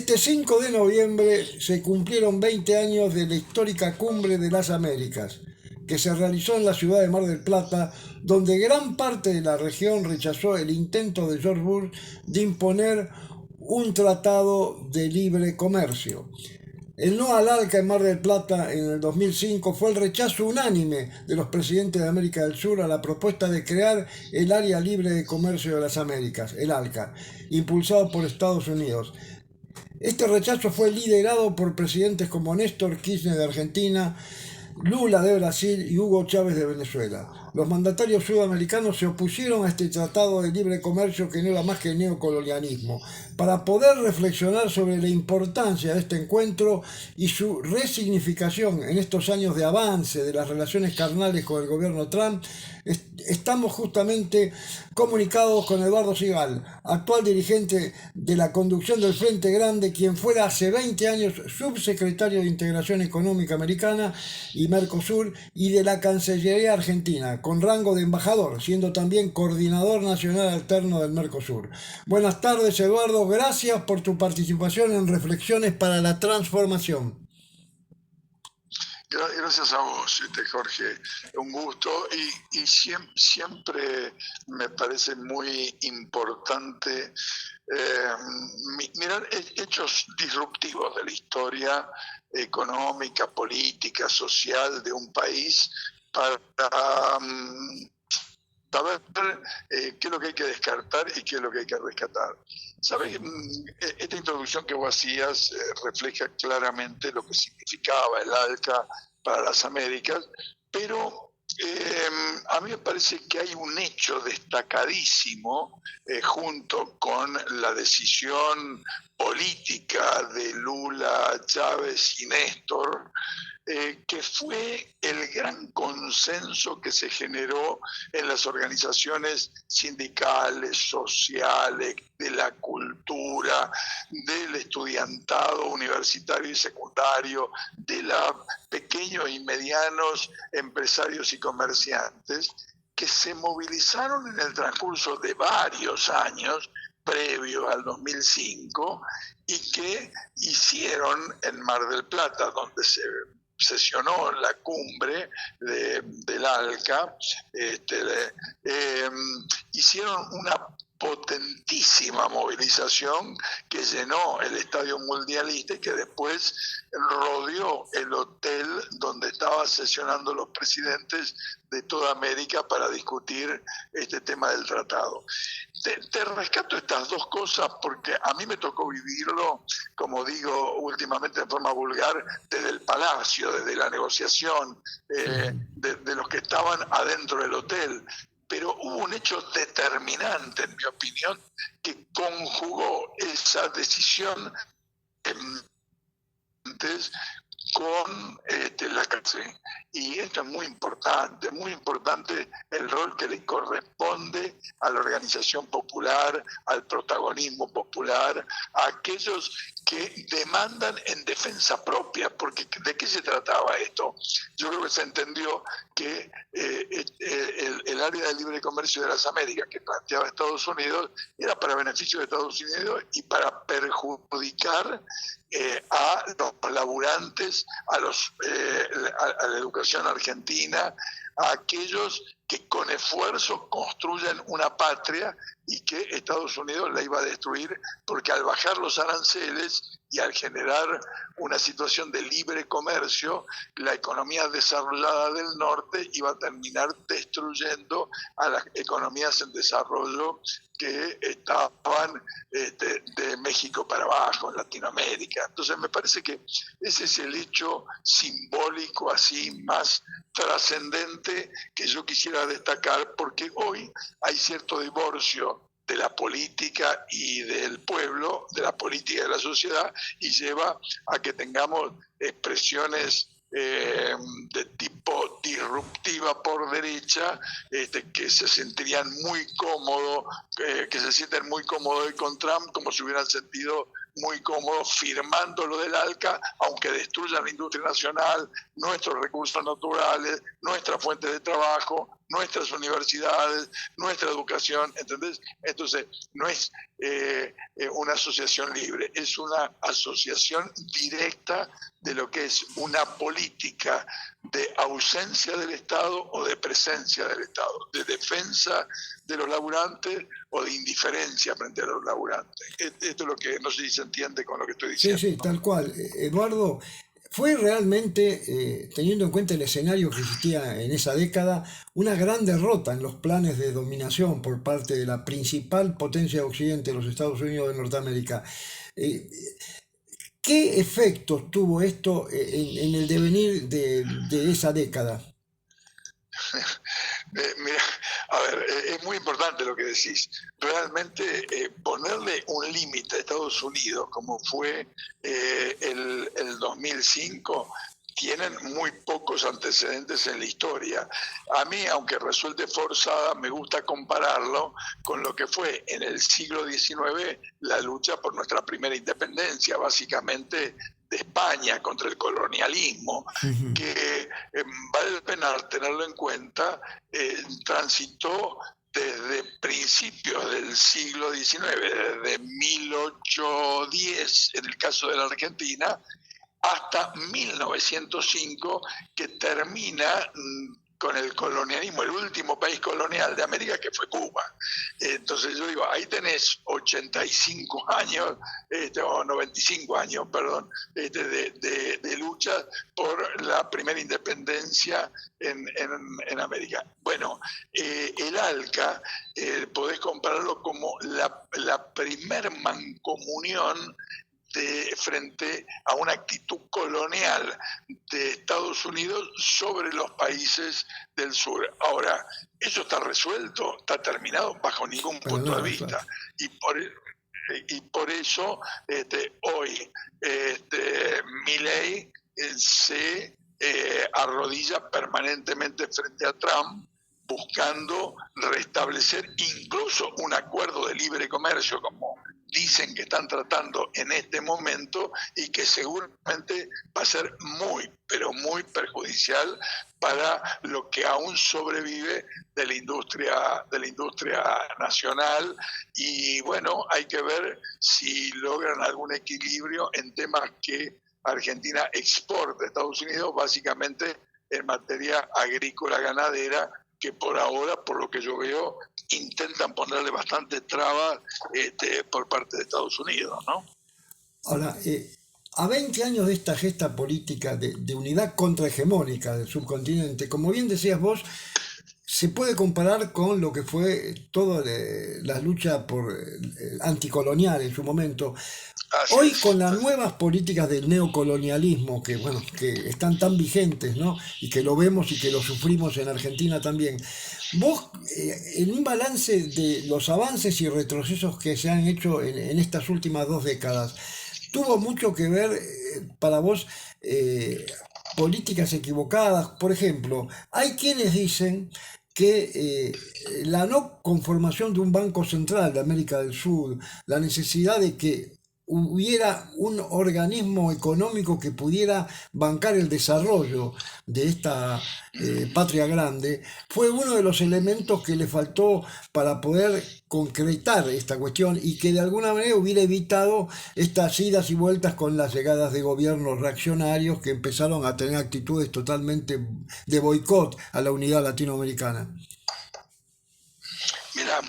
Este 5 de noviembre se cumplieron 20 años de la histórica Cumbre de las Américas, que se realizó en la ciudad de Mar del Plata, donde gran parte de la región rechazó el intento de George Bush de imponer un tratado de libre comercio. El no al ALCA en Mar del Plata en el 2005 fue el rechazo unánime de los presidentes de América del Sur a la propuesta de crear el Área Libre de Comercio de las Américas, el ALCA, impulsado por Estados Unidos. Este rechazo fue liderado por presidentes como Néstor Kirchner de Argentina, Lula de Brasil y Hugo Chávez de Venezuela. Los mandatarios sudamericanos se opusieron a este tratado de libre comercio que no era más que el neocolonialismo. Para poder reflexionar sobre la importancia de este encuentro y su resignificación en estos años de avance de las relaciones carnales con el gobierno Trump, estamos justamente comunicados con Eduardo Sigal, actual dirigente de la conducción del Frente Grande, quien fuera hace 20 años subsecretario de Integración Económica Americana y Mercosur y de la Cancillería Argentina, con rango de embajador, siendo también coordinador nacional alterno del Mercosur. Buenas tardes, Eduardo, gracias por tu participación en Reflexiones para la Transformación. Gracias a vos, Jorge, un gusto y siempre me parece muy importante mirar hechos disruptivos de la historia económica, política, social de un país para saber qué es lo que hay que descartar y qué es lo que hay que rescatar. ¿Sabes? Esta introducción que vos hacías refleja claramente lo que significaba el ALCA para las Américas, pero a mí me parece que hay un hecho destacadísimo junto con la decisión política de Lula, Chávez y Néstor, que fue el gran consenso que se generó en las organizaciones sindicales, sociales, de la cultura, del estudiantado universitario y secundario, de los pequeños y medianos empresarios y comerciantes, que se movilizaron en el transcurso de varios años previo al 2005 y que hicieron en Mar del Plata, donde se sesionó la cumbre del ALCA, hicieron una potentísima movilización que llenó el Estadio Mundialista y que después rodeó el hotel donde estaban sesionando los presidentes de toda América para discutir este tema del tratado. Te rescato estas dos cosas porque a mí me tocó vivirlo, como digo últimamente de forma vulgar, desde el palacio, desde la negociación, de los que estaban adentro del hotel. Pero hubo un hecho determinante, en mi opinión, que conjugó esa decisión con la cárcel. Y esto es muy importante el rol que le corresponde a la organización popular, al protagonismo popular, a aquellos que demandan en defensa propia, porque ¿de qué se trataba esto? Yo creo que se entendió que el área de libre comercio de las Américas que planteaba Estados Unidos era para beneficio de Estados Unidos y para perjudicar a los laburantes, a la educación inversión argentina a aquellos que con esfuerzo construyen una patria y que Estados Unidos la iba a destruir, porque al bajar los aranceles y al generar una situación de libre comercio, la economía desarrollada del norte iba a terminar destruyendo a las economías en desarrollo que estaban de México para abajo, en Latinoamérica. Entonces me parece que ese es el hecho simbólico así más trascendente que yo quisiera destacar, porque hoy hay cierto divorcio de la política y del pueblo, de la política y de la sociedad, y lleva a que tengamos expresiones de tipo disruptiva por derecha, que se sentirían muy cómodos, que se sienten muy cómodos con Trump, como se hubieran sentido muy cómodos firmando lo del ALCA, aunque destruyan la industria nacional, nuestros recursos naturales, nuestras fuentes de trabajo, nuestras universidades, nuestra educación, ¿entendés? Entonces, no es una asociación libre, es una asociación directa de lo que es una política de ausencia del Estado o de presencia del Estado, de defensa de los laburantes o de indiferencia frente a los laburantes. Esto es lo que no sé si se entiende con lo que estoy Sí, diciendo, sí, ¿no? tal cual. Eduardo, fue realmente, teniendo en cuenta el escenario que existía en esa década, una gran derrota en los planes de dominación por parte de la principal potencia de Occidente, los Estados Unidos de Norteamérica. Eh, ¿Qué efectos tuvo esto en el devenir de esa década? Mira, a ver, es muy importante lo que decís. Realmente ponerle un límite a Estados Unidos, como fue el 2005, tienen muy pocos antecedentes en la historia. A mí, aunque resulte forzada, me gusta compararlo con lo que fue en el siglo XIX la lucha por nuestra primera independencia, básicamente de España contra el colonialismo, Ujú. que vale la pena tenerlo en cuenta, transitó desde principios del siglo XIX, desde 1810 en el caso de la Argentina, hasta 1905, que termina con el colonialismo, el último país colonial de América, que fue Cuba. Entonces yo digo, ahí tenés 85 años, o 95 años, perdón, de lucha por la primera independencia en América. Bueno, el ALCA podés compararlo como la primer mancomunión frente a una actitud colonial de Estados Unidos sobre los países del sur. Ahora, ¿eso está resuelto? ¿Está terminado? Bajo ningún Para punto de nada, claro. vista. Y por eso hoy Milei se arrodilla permanentemente frente a Trump, buscando restablecer incluso un acuerdo de libre comercio, como dicen que están tratando en este momento, y que seguramente va a ser muy, pero muy perjudicial para lo que aún sobrevive de la industria nacional. Y bueno, hay que ver si logran algún equilibrio en temas que Argentina exporta a Estados Unidos, básicamente en materia agrícola ganadera, que por ahora, por lo que yo veo, intentan ponerle bastante trabas por parte de Estados Unidos, ¿no? Ahora, a 20 años de esta gesta política de unidad contrahegemónica del subcontinente, como bien decías vos, se puede comparar con lo que fue toda la lucha por anticolonial en su momento. Así Hoy con es, las así nuevas políticas del neocolonialismo que bueno, que están tan vigentes, ¿no? Y que lo vemos y que lo sufrimos en Argentina también. Vos, en un balance de los avances y retrocesos que se han hecho en estas últimas 2 décadas, tuvo mucho que ver para vos políticas equivocadas. Por ejemplo, hay quienes dicen que la no conformación de un banco central de América del Sur, la necesidad de que hubiera un organismo económico que pudiera bancar el desarrollo de esta patria grande, fue uno de los elementos que le faltó para poder concretar esta cuestión y que de alguna manera hubiera evitado estas idas y vueltas con las llegadas de gobiernos reaccionarios que empezaron a tener actitudes totalmente de boicot a la unidad latinoamericana. Mira,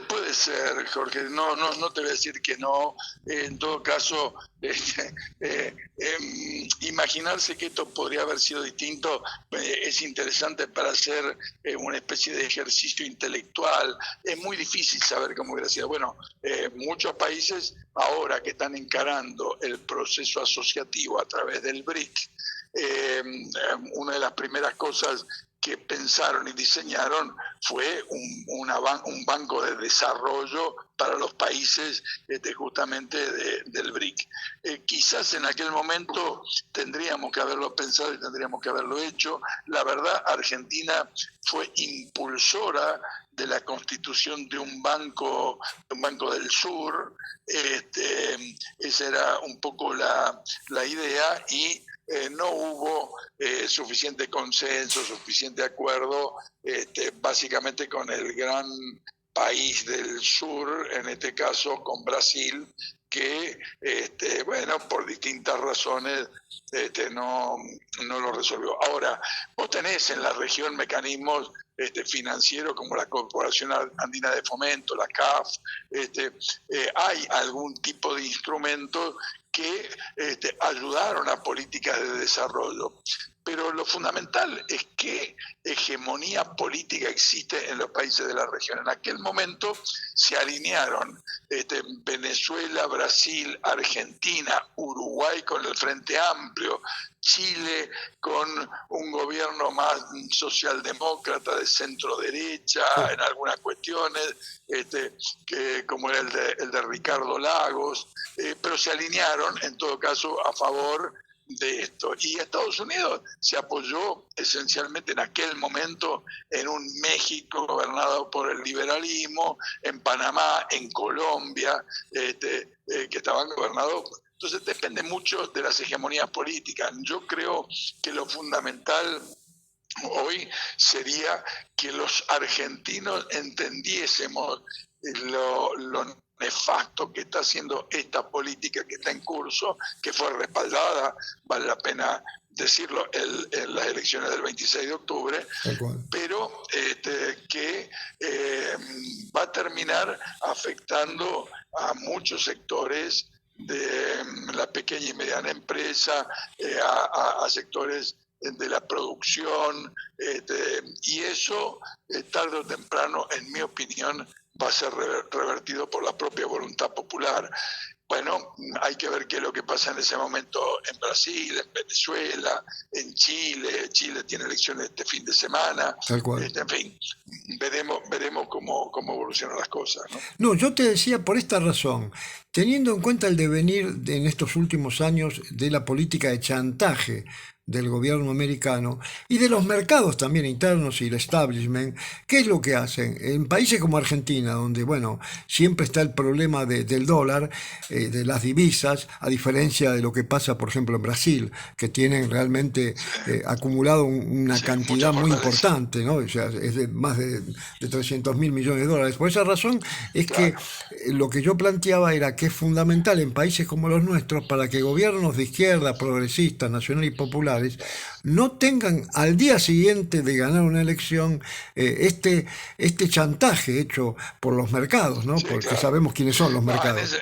puede ser, Jorge, no te voy a decir que no. En todo caso, imaginarse que esto podría haber sido distinto es interesante para hacer una especie de ejercicio intelectual. Es muy difícil saber cómo hubiera sido. Bueno, muchos países ahora que están encarando el proceso asociativo a través del BRIC, una de las primeras cosas que pensaron y diseñaron fue un banco de desarrollo para los países justamente del BRIC. Quizás en aquel momento tendríamos que haberlo pensado y tendríamos que haberlo hecho. La verdad, Argentina fue impulsora de la constitución de un banco del sur. Esa era un poco la idea y no hubo suficiente consenso, suficiente acuerdo, básicamente con el gran país del sur, en este caso con Brasil, que, bueno, por distintas razones no lo resolvió. Ahora, vos tenés en la región mecanismos financieros como la Corporación Andina de Fomento, la CAF, hay algún tipo de instrumentos que ayudaron a políticas de desarrollo. Pero lo fundamental es qué hegemonía política existe en los países de la región. En aquel momento se alinearon Venezuela, Brasil, Argentina, Uruguay con el Frente Amplio, Chile con un gobierno más socialdemócrata de centro derecha en algunas cuestiones, como era el de Ricardo Lagos, pero se alinearon en todo caso a favor de esto. Y Estados Unidos se apoyó esencialmente en aquel momento en un México gobernado por el liberalismo, en Panamá, en Colombia, que estaban gobernados. Entonces depende mucho de las hegemonías políticas. Yo creo que lo fundamental hoy sería que los argentinos entendiésemos lo nefasto que está haciendo esta política que está en curso, que fue respaldada, vale la pena decirlo, en las elecciones del 26 de octubre, pero que va a terminar afectando a muchos sectores de la pequeña y mediana empresa, a sectores de la producción, y eso tarde o temprano, en mi opinión, va a ser revertido por la propia voluntad popular. Bueno, hay que ver qué es lo que pasa en ese momento en Brasil, en Venezuela, en Chile. Chile tiene elecciones este fin de semana. Tal cual. En fin, veremos cómo evolucionan las cosas, ¿no? No, yo te decía por esta razón, teniendo en cuenta el devenir en estos últimos años de la política de chantaje del gobierno americano y de los mercados también internos y el establishment, ¿qué es lo que hacen? En países como Argentina, donde, bueno, siempre está el problema del dólar, de las divisas, a diferencia de lo que pasa, por ejemplo, en Brasil, que tienen realmente acumulado una cantidad muy importante, ¿no? O sea, es de más de 300.000 millones de dólares. Por esa razón es que lo que yo planteaba era que es fundamental en países como los nuestros para que gobiernos de izquierda, progresistas, nacionales y populares no tengan al día siguiente de ganar una elección este chantaje hecho por los mercados, ¿no? Sí, Porque claro. sabemos quiénes son los mercados.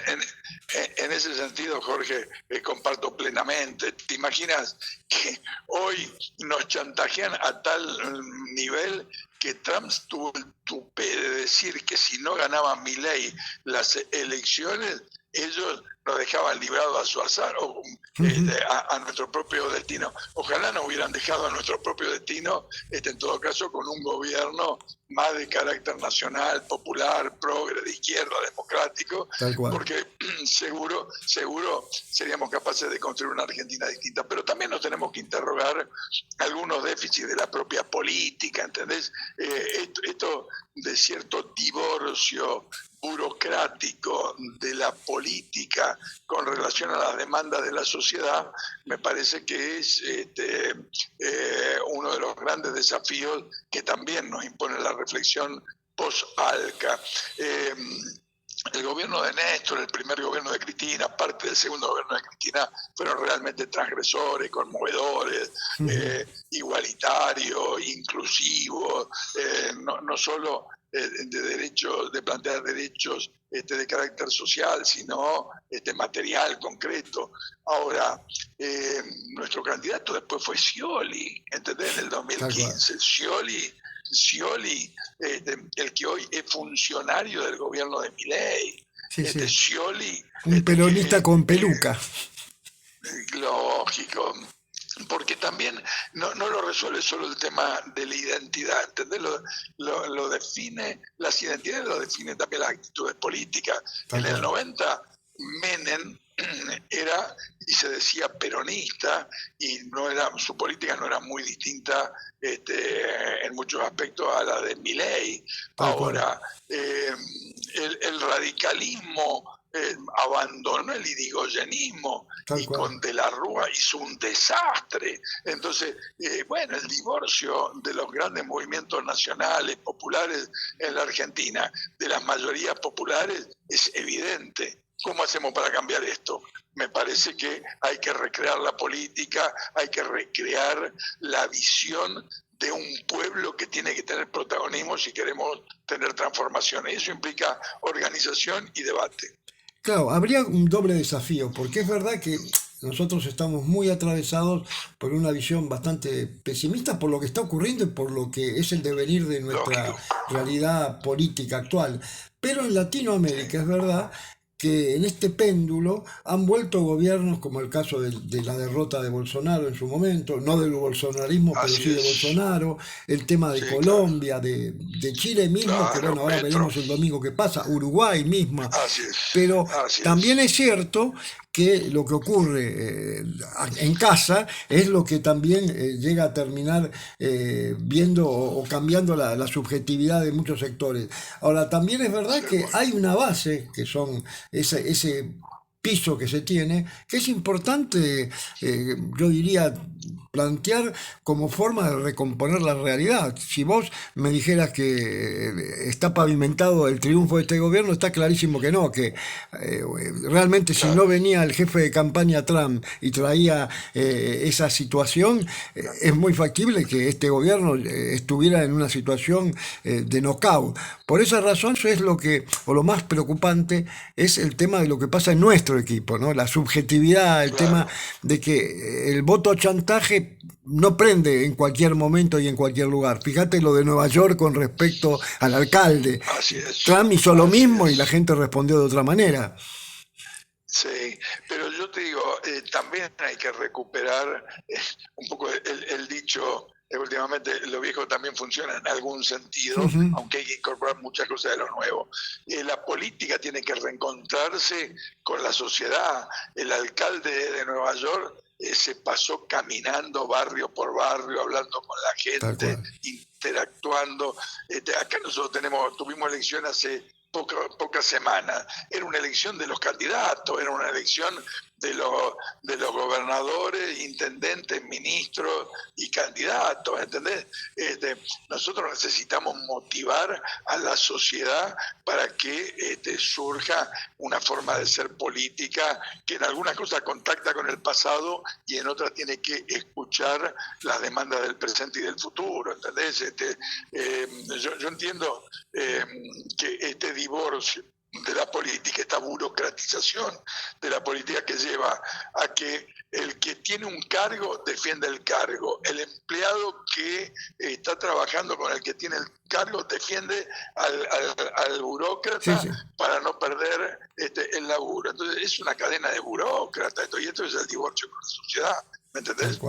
En ese sentido, Jorge, comparto plenamente. ¿Te imaginas que hoy nos chantajean a tal nivel que Trump tuvo el tupé de decir que si no ganaba Milei las elecciones, ellos nos dejaban librados a su azar o a nuestro propio destino? Ojalá nos hubieran dejado a nuestro propio destino, en todo caso con un gobierno más de carácter nacional, popular, progre, de izquierda, democrático, Tal cual. porque seguro seríamos capaces de construir una Argentina distinta. Pero también nos tenemos que interrogar algunos déficits de la propia política, ¿entendés? Esto de cierto divorcio burocrático de la política con relación a las demandas de la sociedad, me parece que es uno de los grandes desafíos que también nos impone la reflexión post-ALCA. El gobierno de Néstor, el primer gobierno de Cristina, parte del segundo gobierno de Cristina, fueron realmente transgresores, conmovedores, igualitarios, inclusivos, no solo de plantear derechos de carácter social, sino material, concreto. Ahora, nuestro candidato después fue Scioli, ¿entendés? En el 2015. Scioli, el que hoy es funcionario del gobierno de Milei. Sí, sí. Scioli, un peronista con peluca. Lógico, porque también no lo resuelve solo el tema de la identidad, ¿entendés? Lo define, las identidades lo definen también las actitudes políticas. En el 90, Menem era y se decía peronista, y su política no era muy distinta en muchos aspectos a la de Milei. Ahora, el radicalismo abandonó el irigoyenismo y con De la Rúa hizo un desastre. Entonces, el divorcio de los grandes movimientos nacionales, populares en la Argentina, de las mayorías populares, es evidente. ¿Cómo hacemos para cambiar esto? Me parece que hay que recrear la política, hay que recrear la visión de un pueblo que tiene que tener protagonismo si queremos tener transformaciones. Eso implica organización y debate. Claro, habría un doble desafío, porque es verdad que nosotros estamos muy atravesados por una visión bastante pesimista por lo que está ocurriendo y por lo que es el devenir de nuestra realidad política actual. Pero en Latinoamérica es verdad que en este péndulo han vuelto gobiernos, como el caso de la derrota de Bolsonaro en su momento, no del bolsonarismo, pero sí de Bolsonaro, el tema de Colombia, de Chile mismo, que bueno, ahora veremos el domingo qué pasa, Uruguay misma. Pero también es cierto que lo que ocurre en casa es lo que también llega a terminar viendo o cambiando la subjetividad de muchos sectores. Ahora, también es verdad que hay una base, que son ese piso que se tiene, que es importante, yo diría, plantear como forma de recomponer la realidad. Si vos me dijeras que está pavimentado el triunfo de este gobierno, está clarísimo que no, que realmente si no venía el jefe de campaña Trump y traía esa situación, es muy factible que este gobierno estuviera en una situación de knockout. Por esa razón, eso es lo más preocupante es el tema de lo que pasa en nuestro equipo, ¿no? La subjetividad, el tema de que el voto chantaje no prende en cualquier momento y en cualquier lugar. Fíjate lo de Nueva York con respecto al alcalde. Trump hizo lo mismo y la gente respondió de otra manera. Sí, pero yo te digo, también hay que recuperar un poco el dicho. Últimamente lo viejo también funciona en algún sentido, aunque hay que incorporar muchas cosas de lo nuevo. La política tiene que reencontrarse con la sociedad. El alcalde de Nueva York se pasó caminando barrio por barrio, hablando con la gente, interactuando. Acá nosotros tuvimos elección hace pocas semanas. Era una elección de los candidatos, era una elección de los gobernadores, intendentes, ministros y candidatos, ¿entendés? Nosotros necesitamos motivar a la sociedad para que surja una forma de ser política que en algunas cosas contacta con el pasado y en otras tiene que escuchar las demandas del presente y del futuro, ¿entendés? Yo entiendo que este divorcio de la política, esta burocratización de la política que lleva a que el que tiene un cargo defiende el cargo, el empleado que está trabajando con el que tiene el cargo defiende al burócrata para no perder el laburo. Entonces es una cadena de burócratas y esto es el divorcio con la sociedad, ¿me entendés?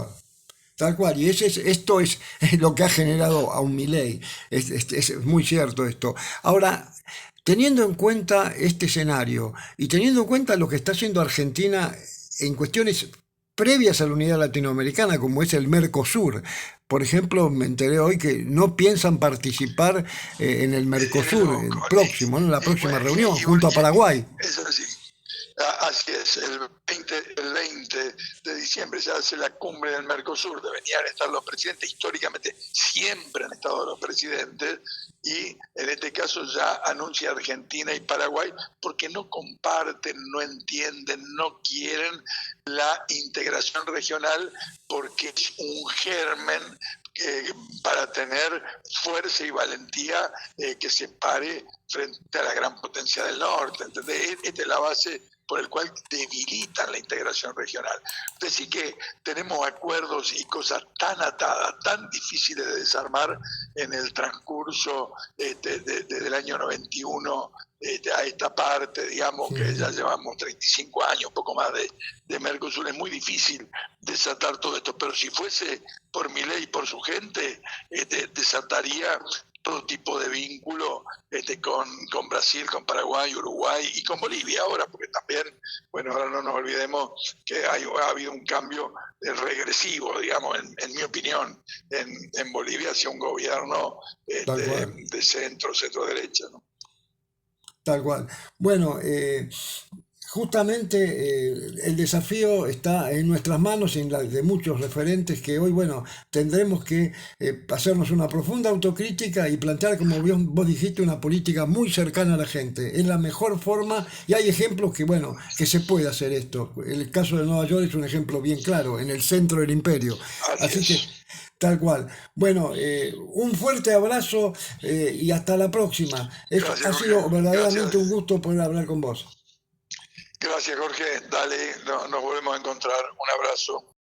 Tal cual, y esto es lo que ha generado a un Milei, es muy cierto esto. Ahora, teniendo en cuenta este escenario y teniendo en cuenta lo que está haciendo Argentina en cuestiones previas a la unidad latinoamericana, como es el Mercosur. Por ejemplo, me enteré hoy que no piensan participar en el Mercosur, el próximo, ¿no? En la próxima reunión, junto a Paraguay. Es así. Así es, el 20 de diciembre se hace la cumbre del Mercosur, deberían estar los presidentes, históricamente siempre han estado los presidentes, y en este caso ya anuncia Argentina y Paraguay porque no comparten, no entienden, no quieren la integración regional, porque es un germen para tener fuerza y valentía que se pare frente a la gran potencia del norte. ¿Entendés? Esta es la base por el cual debilitan la integración regional. Es decir, que tenemos acuerdos y cosas tan atadas, tan difíciles de desarmar en el transcurso desde el año 91 a esta parte, digamos, que ya llevamos 35 años, poco más de Mercosur. Es muy difícil desatar todo esto, pero si fuese por Milei y por su gente, desataría todo tipo de vínculo con Brasil, con Paraguay, Uruguay y con Bolivia ahora, porque también, bueno, ahora no nos olvidemos que ha habido un cambio regresivo, digamos, en mi opinión, en Bolivia hacia un gobierno de centro-derecha, ¿no? Tal cual. Bueno, justamente el desafío está en nuestras manos y en las de muchos referentes que hoy, bueno, tendremos que hacernos una profunda autocrítica y plantear, como vos dijiste, una política muy cercana a la gente. Es la mejor forma y hay ejemplos que, bueno, que se puede hacer esto. El caso de Nueva York es un ejemplo bien claro, en el centro del imperio. Así que, tal cual. Bueno, un fuerte abrazo y hasta la próxima. Gracias, Ha Jorge. sido verdaderamente Gracias. un gusto poder hablar con vos. Gracias, Jorge. Dale, nos volvemos a encontrar. Un abrazo.